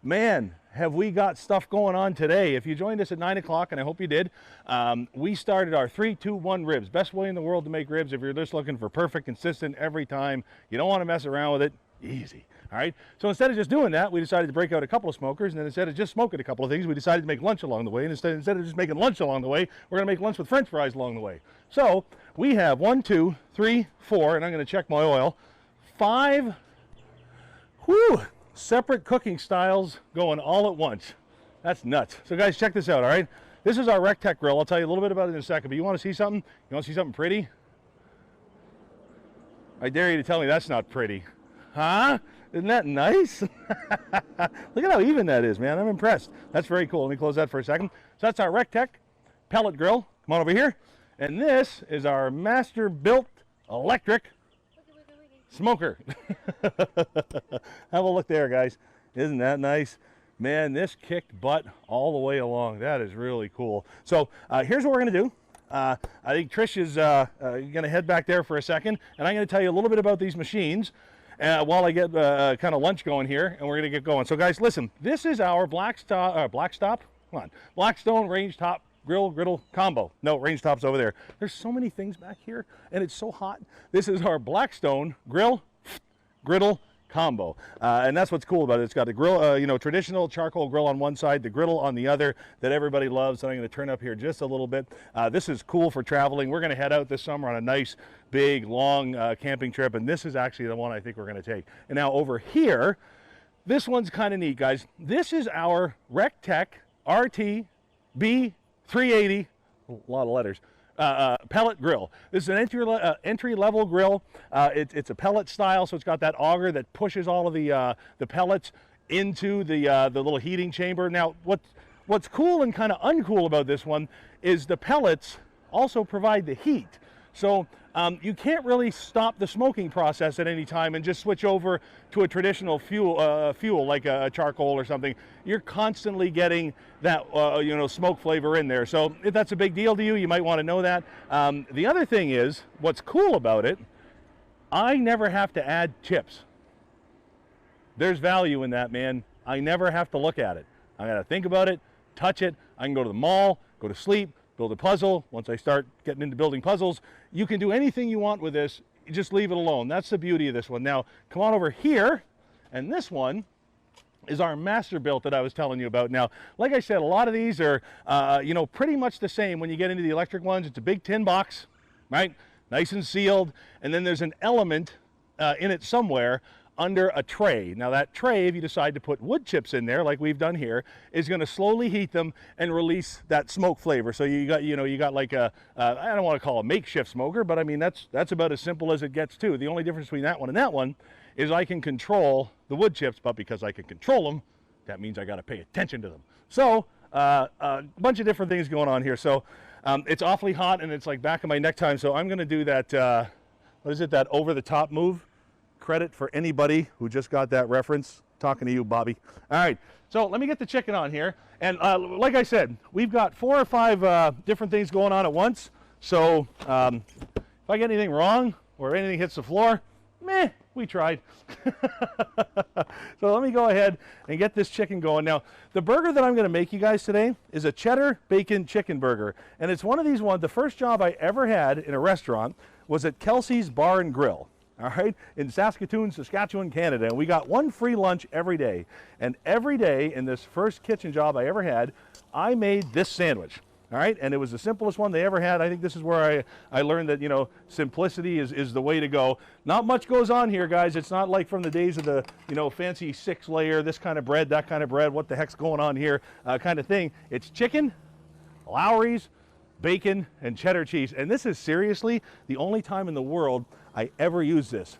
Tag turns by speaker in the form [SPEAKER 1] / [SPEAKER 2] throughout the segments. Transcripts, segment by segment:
[SPEAKER 1] Man, have we got stuff going on today. If you joined us at 9 o'clock, and I hope you did, we started our 3-2-1 ribs. Best way in the world to make ribs if you're just looking for perfect, consistent every time. You don't want to mess around with it. Easy. All right. So instead of just doing that, we decided to break out a couple of smokers, and then instead of just smoking a couple of things, we decided to make lunch along the way. And instead of just making lunch along the way, we're going to make lunch with French fries along the way. So we have 1, 2, 3, 4, and I'm going to check my oil. 5. Separate cooking styles going all at once. That's nuts. So guys, check this out, all right? This is our RecTech grill. I'll tell you a little bit about it in a second, but you want to see something? You want to see something pretty? I dare you to tell me that's not pretty. Huh? Isn't that nice? Look at how even that is, man. I'm impressed. That's very cool. Let me close that for a second. So that's our RecTech pellet grill. Come on over here. And this is our master built electric smoker. Have a look there, guys. Isn't that nice? Man, this kicked butt all the way along. That is really cool. So here's what we're going to do. I think Trish is going to head back there for a second, and I'm going to tell you a little bit about these machines while I get kind of lunch going here, and we're going to get going. So guys, listen, this is our Blackstone range top griddle combo. No, range top's over there. There's so many things back here, and it's so hot. This is our Blackstone griddle combo, and that's what's cool about it. It's got a grill, traditional charcoal grill on one side, the griddle on the other that everybody loves. And I'm going to turn up here just a little bit. This is cool for traveling. We're going to head out this summer on a nice, big, long camping trip, and this is actually the one I think we're going to take. And now over here, this one's kind of neat, guys. This is our RecTech RTB 380, a lot of letters, pellet grill. This is an entry-level grill. It's a pellet style, so it's got that auger that pushes all of the pellets into the little heating chamber. Now, what's cool and kind of uncool about this one is the pellets also provide the heat. So you can't really stop the smoking process at any time and just switch over to a traditional fuel like a charcoal or something. You're constantly getting that smoke flavor in there. So if that's a big deal to you, you might want to know that. The other thing is, what's cool about it, I never have to add chips. There's value in that, man. I never have to look at it. I got to think about it, touch it. I can go to the mall, go to sleep, build a puzzle. Once I start getting into building puzzles, you can do anything you want with this. You just leave it alone. That's the beauty of this one. Now, come on over here, and this one is our master built that I was telling you about. Now, like I said, a lot of these are, pretty much the same when you get into the electric ones. It's a big tin box, right? Nice and sealed, and then there's an element in it somewhere under a tray. Now that tray, if you decide to put wood chips in there like we've done here, is going to slowly heat them and release that smoke flavor. So you got like a I don't want to call it a makeshift smoker, but I mean that's about as simple as it gets too. The only difference between that one and that one is I can control the wood chips, but because I can control them, that means I got to pay attention to them. So a bunch of different things going on here. So it's awfully hot and it's like back of my neck time. So I'm going to do that what is it, that over the top move. Credit for anybody who just got that reference. Talking to you, Bobby. All right, so let me get the chicken on here. And like I said, we've got 4 or 5 different things going on at once. So if I get anything wrong or anything hits the floor, meh, we tried. So let me go ahead and get this chicken going. Now, the burger that I'm going to make you guys today is a cheddar bacon chicken burger. And it's one of these ones, the first job I ever had in a restaurant was at Kelsey's Bar and Grill. All right, in Saskatoon, Saskatchewan, Canada. And we got one free lunch every day. And every day in this first kitchen job I ever had, I made this sandwich. All right, and it was the simplest one they ever had. I think this is where I learned that, simplicity is the way to go. Not much goes on here, guys. It's not like from the days of the, fancy 6-layer, this kind of bread, that kind of bread, what the heck's going on here kind of thing. It's chicken, Lowry's, bacon, and cheddar cheese. And this is seriously the only time in the world I ever use this.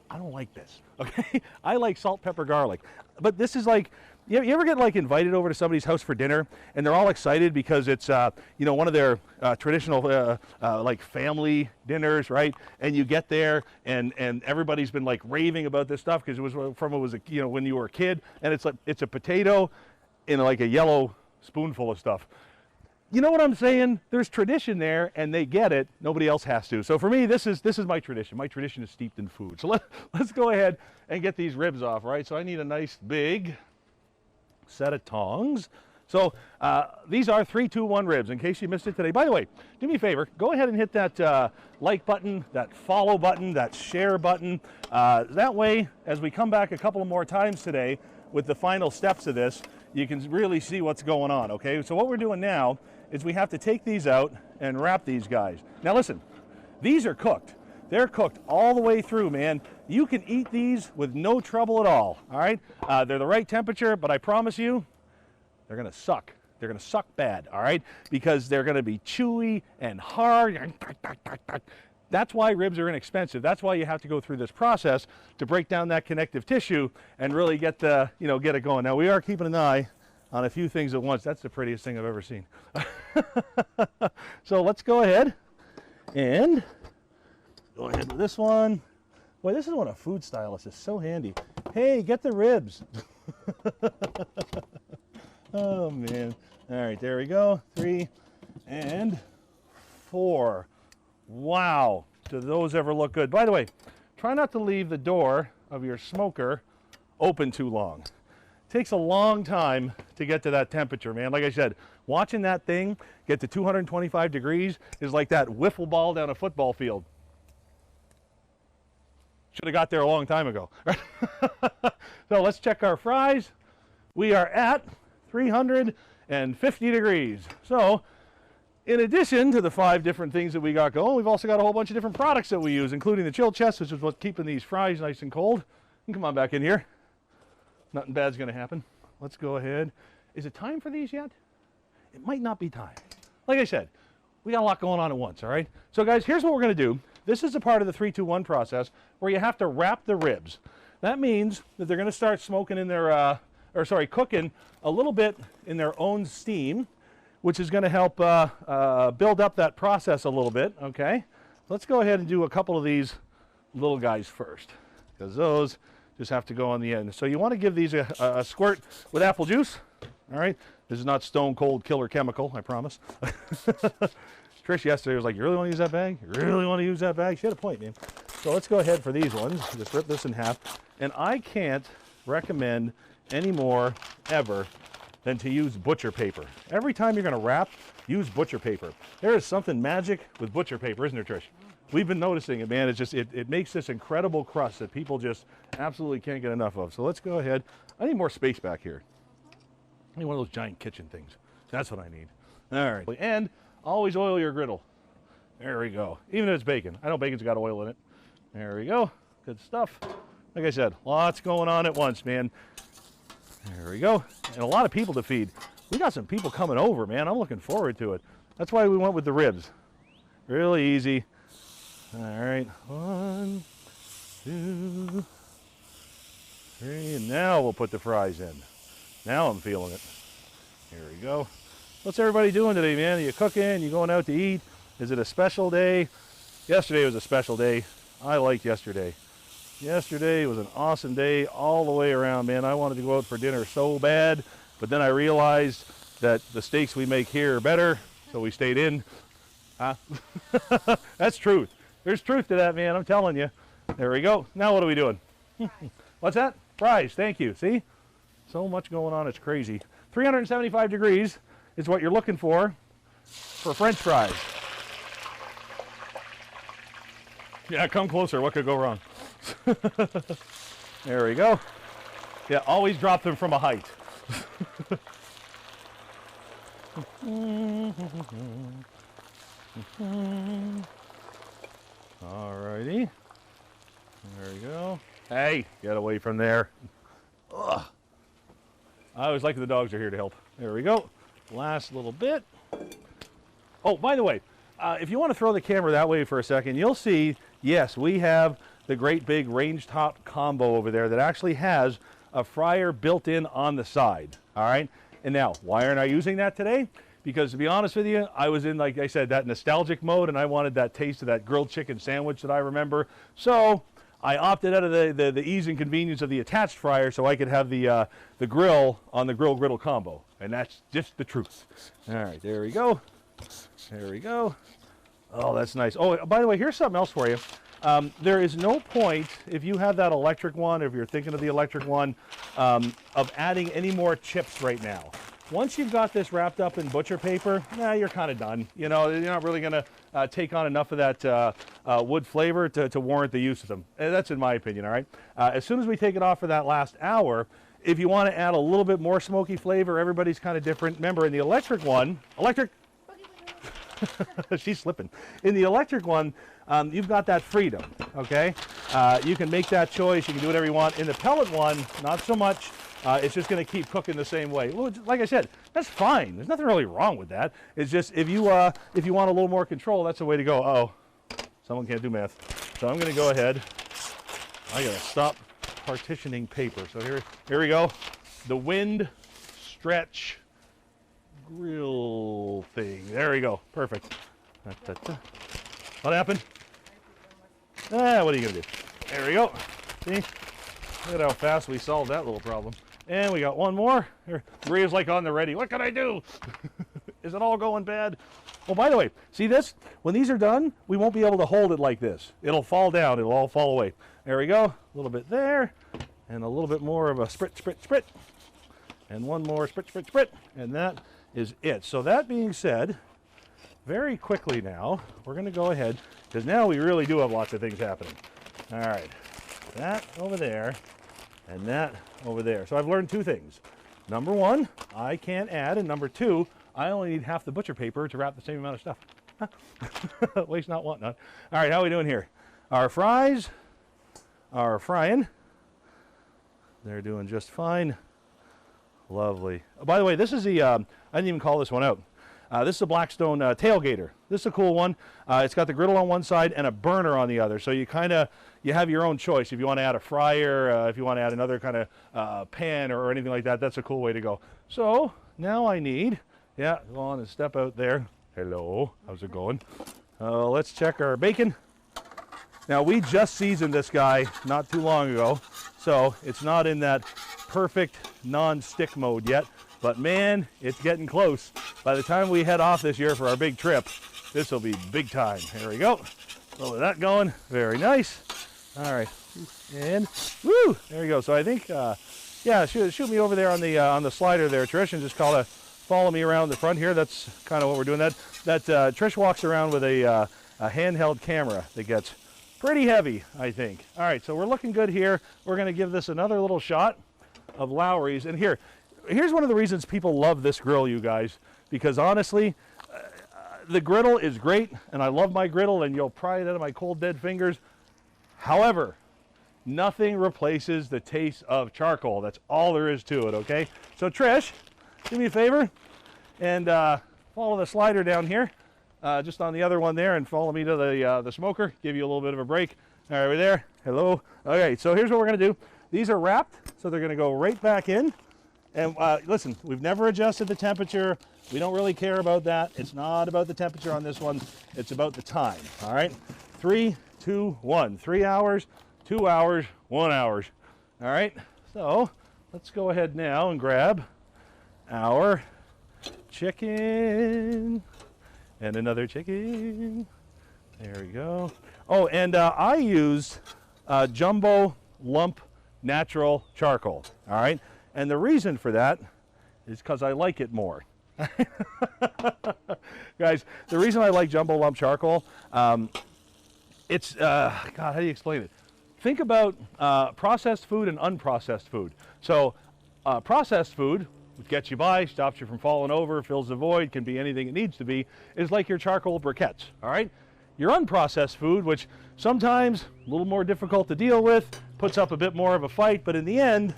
[SPEAKER 1] I don't like this, okay? I like salt, pepper, garlic. But this is like, you ever get like invited over to somebody's house for dinner and they're all excited because it's, one of their traditional like family dinners, right? And you get there and everybody's been like raving about this stuff because it was when you were a kid, and it's a potato in like a yellow spoonful of stuff. You know what I'm saying? There's tradition there, and they get it. Nobody else has to. So for me, this is my tradition. My tradition is steeped in food. So let's go ahead and get these ribs off, right? So I need a nice big set of tongs. So these are 3-2-1 ribs, in case you missed it today. By the way, do me a favor, go ahead and hit that like button, that follow button, that share button. That way, as we come back a couple of more times today with the final steps of this, you can really see what's going on, okay? So what we're doing now is we have to take these out and wrap these guys. Now listen, these are cooked. They're cooked all the way through, man. You can eat these with no trouble at all right? They're the right temperature, but I promise you, they're gonna suck. They're gonna suck bad, all right? Because they're gonna be chewy and hard. That's why ribs are inexpensive. That's why you have to go through this process to break down that connective tissue and really get the, get it going. Now we are keeping an eye on a few things at once. That's the prettiest thing I've ever seen. So let's go ahead and go ahead with this one. Boy, this is what a food stylist is so handy. Hey, get the ribs. Oh man. All right, there we go. 3 and 4. Wow. Do those ever look good? By the way, try not to leave the door of your smoker open too long. It takes a long time to get to that temperature, man. Like I said, watching that thing get to 225 degrees is like that wiffle ball down a football field. Should have got there a long time ago. So let's check our fries. We are at 350 degrees. So in addition to the 5 different things that we got going, we've also got a whole bunch of different products that we use, including the chill chest, which is what's keeping these fries nice and cold. And come on back in here. Nothing bad's gonna happen. Let's go ahead. Is it time for these yet? It might not be time. Like I said, we got a lot going on at once, all right? So guys, here's what we're gonna do. This is a part of the 3-2-1 process where you have to wrap the ribs. That means that they're gonna start smoking in their, cooking a little bit in their own steam, which is gonna help build up that process a little bit, okay? Let's go ahead and do a couple of these little guys first, because those just have to go on the end. So you wanna give these a squirt with apple juice, all right? This is not stone cold killer chemical, I promise. Trish yesterday was like, you really want to use that bag? You really want to use that bag? She had a point, man. So let's go ahead for these ones. Just rip this in half. And I can't recommend any more ever than to use butcher paper. Every time you're going to wrap, use butcher paper. There is something magic with butcher paper, isn't there, Trish? We've been noticing it, man. It's just, it makes this incredible crust that people just absolutely can't get enough of. So let's go ahead. I need more space back here. I need one of those giant kitchen things. That's what I need. All right. And always oil your griddle. There we go. Even if it's bacon. I know bacon's got oil in it. There we go. Good stuff. Like I said, lots going on at once, man. There we go. And a lot of people to feed. We got some people coming over, man. I'm looking forward to it. That's why we went with the ribs. Really easy. All right. 1, 2, 3. And now we'll put the fries in. Now I'm feeling it. Here we go. What's everybody doing today, man? Are you cooking? You going out to eat? Is it a special day? Yesterday was a special day. I liked yesterday. Yesterday was an awesome day all the way around, man. I wanted to go out for dinner so bad, but then I realized that the steaks we make here are better, so we stayed in. That's truth. There's truth to that, man. I'm telling you. There we go. Now what are we doing? What's that? Fries. Thank you. See? So much going on. It's crazy. 375 degrees is what you're looking for French fries. Yeah, come closer. What could go wrong? There we go. Yeah, always drop them from a height. Alrighty. There we go. Hey, get away from there. Ugh. I always like the dogs are here to help. There we go. Last little bit. Oh, by the way, if you want to throw the camera that way for a second, you'll see, yes, we have the great big range top combo over there that actually has a fryer built in on the side, all right? And now, why aren't I using that today? Because to be honest with you, I was in, like I said, that nostalgic mode, and I wanted that taste of that grilled chicken sandwich that I remember. So I opted out of the ease and convenience of the attached fryer so I could have the grill on the griddle combo. And that's just the truth. All right, there we go. There we go. Oh, that's nice. Oh, by the way, here's something else for you. There is no point, if you have that electric one, if you're thinking of the electric one, of adding any more chips right now. Once you've got this wrapped up in butcher paper, you're kind of done. You know, you're not really going to take on enough of that wood flavor to warrant the use of them. That's in my opinion, all right? As soon as we take it off for that last hour, if you want to add a little bit more smoky flavor, everybody's kind of different. Remember, in the electric one, she's slipping. In the electric one, you've got that freedom, okay? You can make that choice. You can do whatever you want. In the pellet one, not so much. It's just going to keep cooking the same way. Well, like I said, that's fine. There's nothing really wrong with that. It's just if you want a little more control, that's the way to go. Oh, someone can't do math. So I'm going to go ahead. I got to stop partitioning paper. So here we go. The wind stretch grill thing. There we go. Perfect. What happened? What are you going to do? There we go. See? Look at how fast we solved that little problem. And we got one more. Here, Maria's like on the ready. What can I do? Is it all going bad? Oh, by the way, see this? When these are done, we won't be able to hold it like this. It'll fall down. It'll all fall away. There we go. A little bit there. And a little bit more of a sprit, sprit, sprit. And one more sprit, sprit, sprit. And that is it. So that being said, very quickly now, we're going to go ahead, because now we really do have lots of things happening. All right. That over there, and that over there. So I've learned two things. Number one, I can't add, and number two, I only need half the butcher paper to wrap the same amount of stuff. Waste not, want not. All right, how are we doing here? Our fries are frying. They're doing just fine. Lovely. Oh, by the way, this is the, I didn't even call this one out. This is a Blackstone Tailgater. This is a cool one. It's got the griddle on one side and a burner on the other. So you have your own choice. If you want to add a fryer, if you want to add another kind of pan or anything like that, that's a cool way to go. So now I need, go on and step out there. Hello, how's it going? Let's check our bacon. Now we just seasoned this guy not too long ago, so it's not in that perfect non-stick mode yet. But man, it's getting close. By the time we head off this year for our big trip, this will be big time. Here we go. A little of that going. Very nice. All right. And woo! There we go. So I think, shoot me over there on the slider there, Trish, and just follow me around the front here. That's kind of what we're doing. That Trish walks around with a handheld camera that gets pretty heavy, I think. All right. So we're looking good here. We're going to give this another little shot of Lowry's. And here's one of the reasons people love this grill, you guys, because honestly, the griddle is great, and I love my griddle, and you'll pry it out of my cold, dead fingers. However, nothing replaces the taste of charcoal. That's all there is to it, okay? So Trish, do me a favor and follow the slider down here, just on the other one there, and follow me to the smoker, give you a little bit of a break. All right, we're there. Hello. Okay, so here's what we're going to do. These are wrapped, so they're going to go right back in. And listen, we've never adjusted the temperature. We don't really care about that. It's not about the temperature on this one. It's about the time, all right? 3, 2, 1. 3 hours, 2 hours, 1 hour. All right, so let's go ahead now and grab our chicken and another chicken. There we go. Oh, and I used jumbo lump natural charcoal, all right? And the reason for that is because I like it more. Guys, the reason I like jumbo lump charcoal, it's, God, how do you explain it? Think about processed food and unprocessed food. So processed food, which gets you by, stops you from falling over, fills the void, can be anything it needs to be, is like your charcoal briquettes, all right? Your unprocessed food, which sometimes a little more difficult to deal with, puts up a bit more of a fight, but in the end,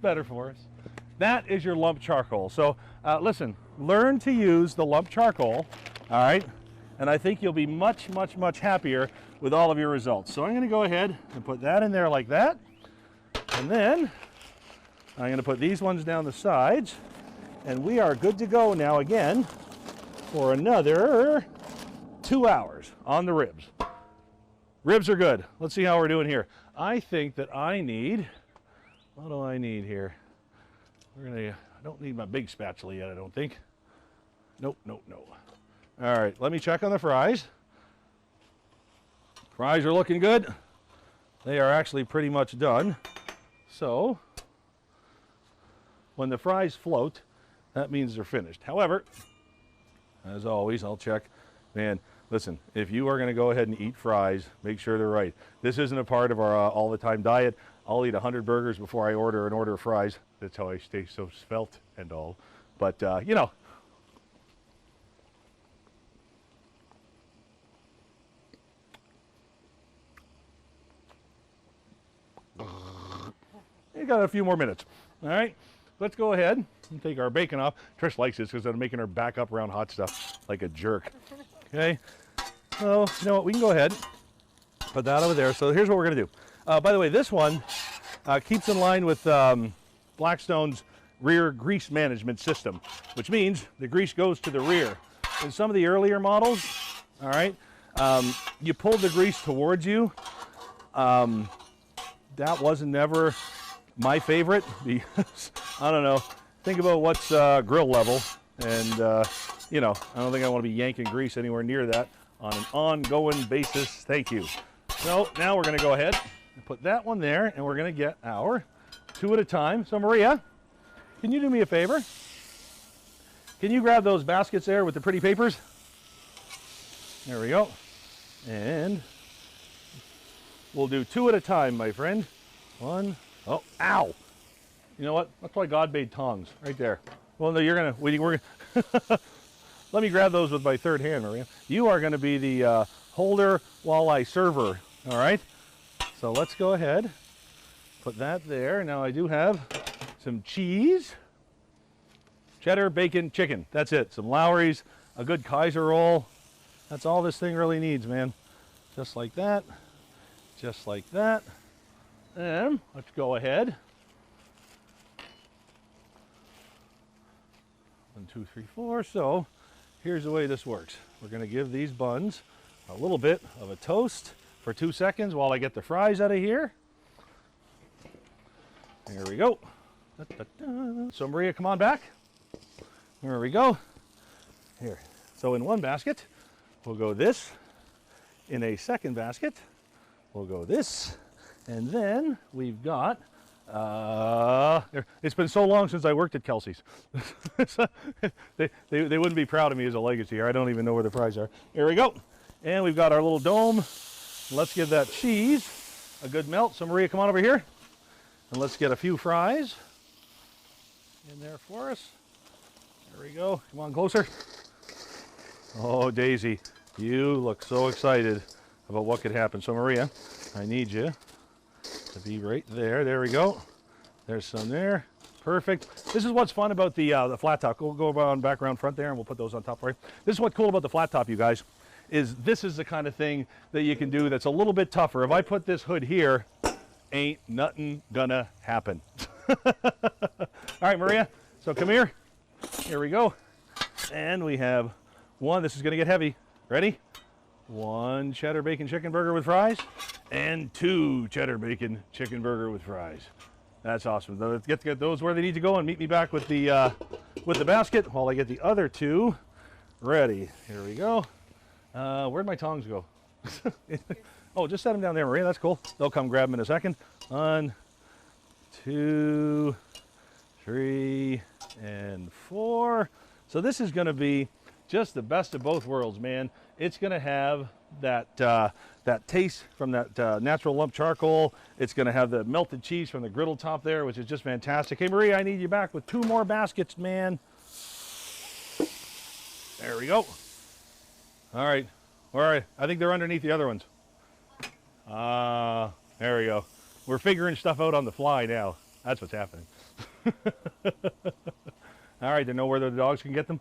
[SPEAKER 1] better for us. That is your lump charcoal. So listen, learn to use the lump charcoal, all right? And I think you'll be much, much, much happier with all of your results. So I'm going to go ahead and put that in there like that. And then I'm going to put these ones down the sides. And we are good to go now again for another 2 hours on the ribs. Ribs are good. Let's see how we're doing here. I think that I need, what do I need here? I don't need my big spatula yet, I don't think. Nope, nope, no. All right, let me check on the fries. Fries are looking good. They are actually pretty much done. So when the fries float, that means they're finished. However, as always, I'll check. Man, listen, if you are going to go ahead and eat fries, make sure they're right. This isn't a part of our all-the-time diet. I'll eat 100 burgers before I order an order of fries. That's how I stay so svelte and all. But, you know. You got a few more minutes. All right, let's go ahead and take our bacon off. Trish likes this because I'm making her back up around hot stuff like a jerk. Okay, so you know what? We can go ahead, put that over there. So here's what we're going to do. By the way, this one keeps in line with Blackstone's rear grease management system, which means the grease goes to the rear. In some of the earlier models, all right, you pulled the grease towards you. That wasn't never my favorite because, I don't know, think about what's grill level, and you know, I don't think I want to be yanking grease anywhere near that on an ongoing basis. Thank you. So now we're going to go ahead and put that one there, and we're going to get our 2 at a time. So Maria, can you do me a favor? Can you grab those baskets there with the pretty papers? There we go. And we'll do 2 at a time, my friend. 1. Oh, ow! You know what? That's why God made tongs, right there. Well, no, you're gonna. We're gonna. Let me grab those with my third hand, Maria. You are going to be the holder while I server. All right. So let's go ahead. Put that there. Now I do have some cheese, cheddar, bacon, chicken. That's it. Some Lowry's, a good Kaiser roll. That's all this thing really needs, man. Just like that. Just like that. And let's go ahead. 1, 2, 3, 4. So here's the way this works. We're going to give these buns a little bit of a toast for 2 seconds while I get the fries out of here. There we go. Da, da, da. So Maria, come on back. There we go. Here. So in one basket, we'll go this. In a second basket, we'll go this. And then we've got, it's been so long since I worked at Kelsey's. they wouldn't be proud of me as a legacy here. I don't even know where the fries are. Here we go. And we've got our little dome. Let's give that cheese a good melt. So Maria, come on over here. And let's get a few fries in there for us. There we go. Come on closer. Oh, Daisy, you look so excited about what could happen. So Maria, I need you to be right there. There we go. There's some there. Perfect. This is what's fun about the flat top. We'll go around back around front there and we'll put those on top for you. This is what's cool about the flat top, you guys, is this is the kind of thing that you can do that's a little bit tougher. If I put this hood here, ain't nothing gonna happen. All right, Maria, so come here. Here we go. And we have one. This is gonna get heavy. Ready? 1 cheddar bacon chicken burger with fries, and 2 cheddar bacon chicken burger with fries. That's awesome. Let's get those where they need to go and meet me back with the basket while I get the other 2 ready. Here we go. Where'd my tongs go? Oh, just set them down there, Maria. That's cool. They'll come grab them in a second. 1, 2, 3, and 4. So this is going to be just the best of both worlds, man. It's going to have that that taste from that natural lump charcoal. It's going to have the melted cheese from the griddle top there, which is just fantastic. Hey, Maria, I need you back with 2 more baskets, man. There we go. All right. All right. I think they're underneath the other ones. There we go. We're figuring stuff out on the fly now. That's what's happening. All right. They know where the dogs can get them?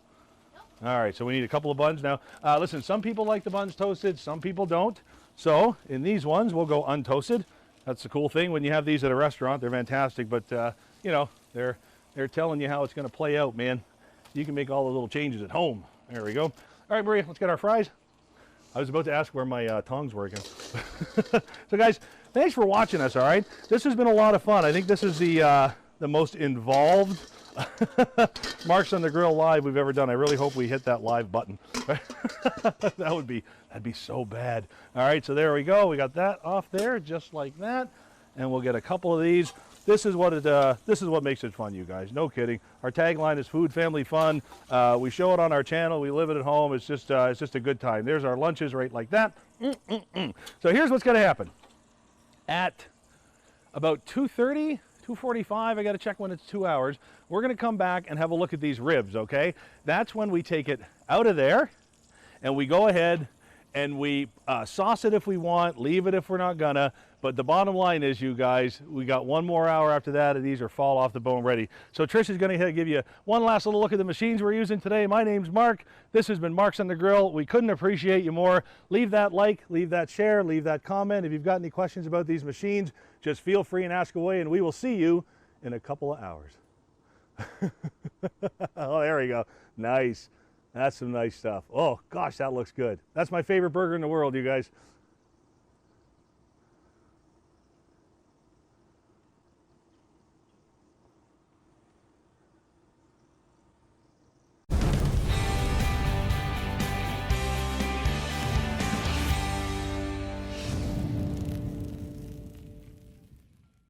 [SPEAKER 1] All right, so we need a couple of buns now. Listen, some people like the buns toasted, some people don't. So in these ones, we'll go untoasted. That's the cool thing when you have these at a restaurant. They're fantastic, but you know, they're telling you how it's going to play out, man. You can make all the little changes at home. There we go. All right, Maria, let's get our fries. I was about to ask where my tongs were again. So guys, thanks for watching us. All right, this has been a lot of fun. I think this is the most involved Marc's on the Grill live we've ever done. I really hope we hit that live button. That'd be so bad. All right, so there we go. We got that off there just like that, and we'll get a couple of these. This is what makes it fun, you guys. No kidding. Our tagline is food, family, fun. We show it on our channel. We live it at home. It's just a good time. There's our lunches right like that. So here's what's going to happen. At about 2:30, 2:45, I got to check when it's 2 hours. We're going to come back and have a look at these ribs, okay? That's when we take it out of there and we go ahead and we sauce it if we want, leave it if we're not gonna. But the bottom line is, you guys, we got 1 more hour after that and these are fall off the bone ready. So Trish is gonna give you one last little look at the machines we're using today. My name's Marc. This has been Marc's on the Grill. We couldn't appreciate you more. Leave that like, leave that share, leave that comment. If you've got any questions about these machines, just feel free and ask away, and we will see you in a couple of hours. Oh, there we go. Nice. That's some nice stuff. Oh, gosh, that looks good. That's my favorite burger in the world, you guys.